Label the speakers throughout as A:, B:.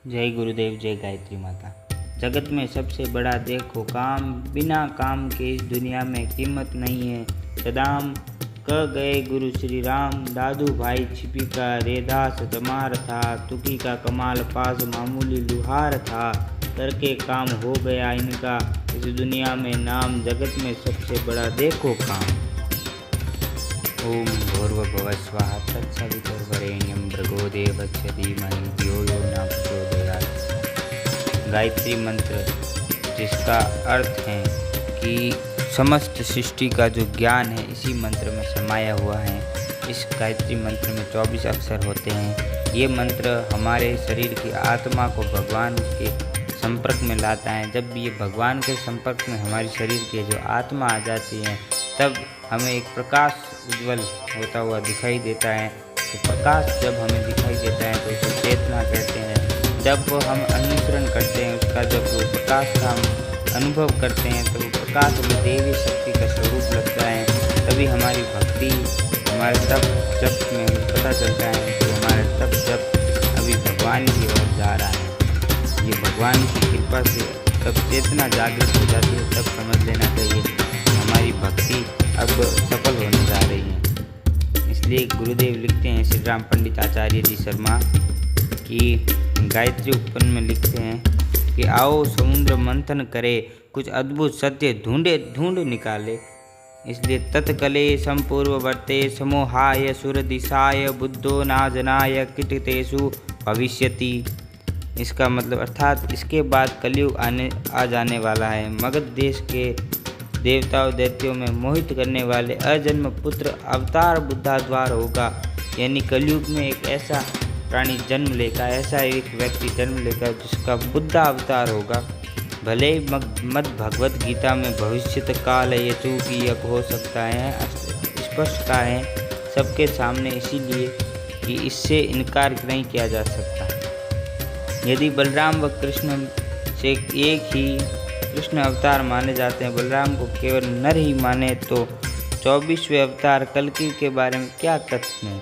A: जय गुरुदेव, जय गायत्री माता। जगत में सबसे बड़ा देखो काम, बिना काम के इस दुनिया में कीमत नहीं है। सदाम कह गए गुरु श्री राम, दादू भाई छिपी का रेदास तमार था। तुकी का कमाल पास मामूली लुहार था, करके काम हो गया इनका इस दुनिया में नाम। जगत में सबसे बड़ा देखो काम। ओम भूर्भुवः स्वः तत्सवितुर्वरेण्यं भर्गो देवस्य धीमहि धियो यो न प्रचोदयात्। गायत्री मंत्र, जिसका अर्थ है कि समस्त सृष्टि का जो ज्ञान है इसी मंत्र में समाया हुआ है। इस गायत्री मंत्र में 24 अक्षर होते हैं। ये मंत्र हमारे शरीर की आत्मा को भगवान के संपर्क में लाता है। जब ये भगवान के संपर्क में हमारे शरीर की जो आत्मा आ जाती है, तब हमें एक प्रकाश उज्जवल होता हुआ दिखाई देता है। तो प्रकाश जब हमें दिखाई देता है तो उसे चेतना कहते हैं। जब हम अनुसरण करते हैं उसका, जब वो प्रकाश का हम अनुभव करते हैं तो वो प्रकाश हमें देवी शक्ति का स्वरूप लगता है। तभी हमारी भक्ति, हमारे तप जप में हमें पता चलता है कि हमारा तप जप अभी भगवान की ओर जा रहा है। ये भगवान की कृपा से तब चेतना जागृत हो जाती है, तब समझ लेना चाहिए हमारी भक्ति अब सफल होने जा रही है। इसलिए गुरुदेव लिखते हैं, श्री राम पंडित आचार्य जी शर्मा की गायत्री उपवन में लिखते हैं कि आओ समुद्र मंथन करे, कुछ अद्भुत सत्य ढूंढ निकाले। इसलिए तत्कले संपूर्ववर्ते समोहाय सुरदिशाय बुद्धो नाजनाय किटतेषु भविष्यति। इसका मतलब अर्थात इसके बाद कलयुग आ जाने वाला है। मगध देश के देवताओं दैत्यों में मोहित करने वाले अजन्म पुत्र अवतार बुद्धाद्वार होगा। यानी कलयुग में एक ऐसा प्राणी जन्म लेगा, ऐसा एक व्यक्ति जन्म लेगा जिसका बुद्धा अवतार होगा। भले ही मद भगवत गीता में भविष्यत काल यचु की यक हो सकता है, स्पष्ट कहा है सबके सामने, इसीलिए कि इससे इनकार नहीं किया जा सकता। यदि बलराम व कृष्ण से एक ही कृष्ण अवतार माने जाते हैं, बलराम को केवल नर ही माने, तो 24वें अवतार कल्कि के बारे में क्या कथन है।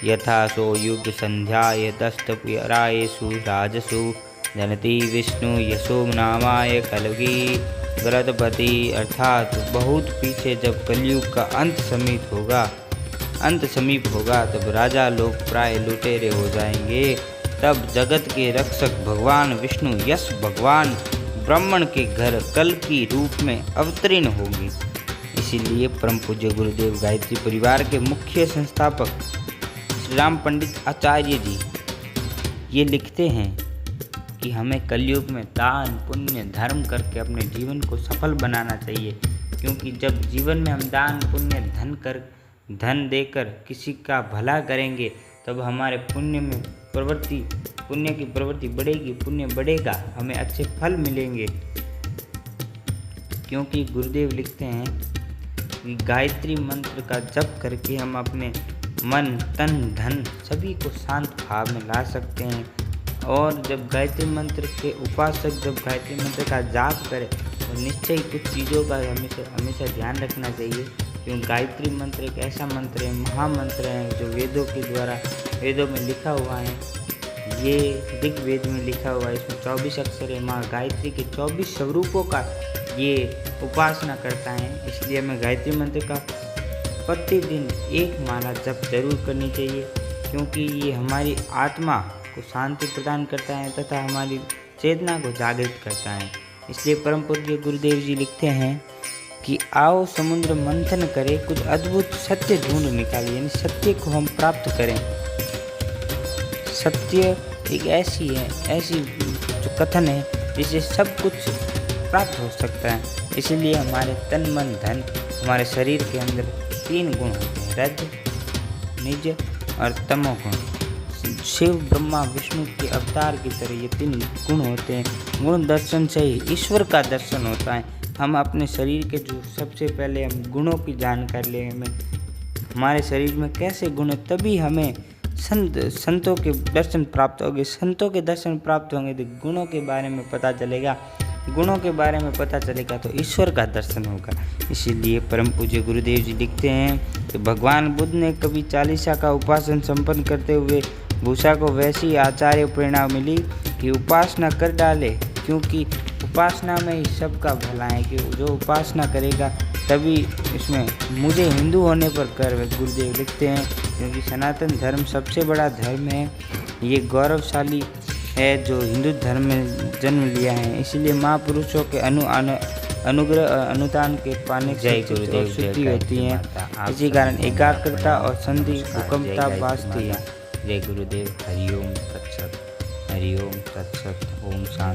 A: यथा सो युग संध्याय दस्तपरायेषु राजसु जनती विष्णु यशो नामाय कल्कि गृधपति। अर्थात बहुत पीछे जब कलयुग का अंत समीप होगा तब राजा लोग प्राय लुटेरे हो जाएंगे। तब जगत के रक्षक भगवान विष्णु यश भगवान ब्राह्मण के घर कल्कि रूप में अवतीर्ण होंगे। इसीलिए परम पूज्य गुरुदेव गायत्री परिवार के मुख्य संस्थापक श्री राम पंडित आचार्य जी ये लिखते हैं कि हमें कलयुग में दान पुण्य धर्म करके अपने जीवन को सफल बनाना चाहिए। क्योंकि जब जीवन में हम दान पुण्य धन देकर किसी का भला करेंगे, तब हमारे पुण्य की प्रवृत्ति बढ़ेगी, पुण्य बढ़ेगा, हमें अच्छे फल मिलेंगे। क्योंकि गुरुदेव लिखते हैं कि गायत्री मंत्र का जप करके हम अपने मन तन धन सभी को शांत भाव में ला सकते हैं। और जब गायत्री मंत्र के उपासक जब गायत्री मंत्र का जाप करें तो निश्चय ही कुछ चीज़ों का हमेशा ध्यान रखना चाहिए। क्योंकि गायत्री मंत्र एक ऐसा मंत्र है, महामंत्र है, जो वेदों में लिखा हुआ है। ये ऋग्वेद में लिखा हुआ है। इसमें 24 अक्षर है। माँ गायत्री के 24 स्वरूपों का ये उपासना करता है। इसलिए हमें गायत्री मंत्र का प्रतिदिन एक माला जप जरूर करनी चाहिए। क्योंकि ये हमारी आत्मा को शांति प्रदान करता है तथा हमारी चेतना को जागृत करता है। इसलिए परम पूज्य गुरुदेव जी लिखते हैं कि आओ समुद्र मंथन करें, कुछ अद्भुत सत्य ढूंढ निकालें। यानी सत्य को हम प्राप्त करें। सत्य एक ऐसी जो कथन है जिससे सब कुछ प्राप्त हो सकता है। इसीलिए हमारे तन मन धन, हमारे शरीर के अंदर 3 गुण होते हैं, रज निज और तमोगुण। शिव ब्रह्मा विष्णु के अवतार की तरह ये 3 गुण होते हैं। गुण दर्शन से ही ईश्वर का दर्शन होता है। हम अपने शरीर के जो सबसे पहले हम गुणों की जानकारी लें, हमें हमारे शरीर में कैसे गुण है, तभी हमें संतों के दर्शन प्राप्त होंगे। संतों के दर्शन प्राप्त होंगे तो गुणों के बारे में पता चलेगा। गुणों के बारे में पता चलेगा तो ईश्वर का दर्शन होगा। इसीलिए परम पूज्य गुरुदेव जी लिखते हैं कि भगवान बुद्ध ने कभी 40 का उपासन संपन्न करते हुए भूषा को वैसी आचार्य प्रेरणा मिली कि उपासना कर डाले, क्योंकि उपासना में ही सबका भला है कि जो उपासना करेगा तभी इसमें मुझे हिंदू होने पर गर्व है। गुरुदेव लिखते हैं क्योंकि सनातन धर्म सबसे बड़ा धर्म है, ये गौरवशाली है जो हिंदू धर्म में जन्म लिया है। इसलिए महापुरुषों के अनुग्रह अनुदान के पाने से शुद्धि होती है। इसी कारण एकाग्रता और संधि हुकमता बाजती है।
B: जय गुरुदेव। हरिओम तत्सत। हरिओम तत्सत। ओम शांति।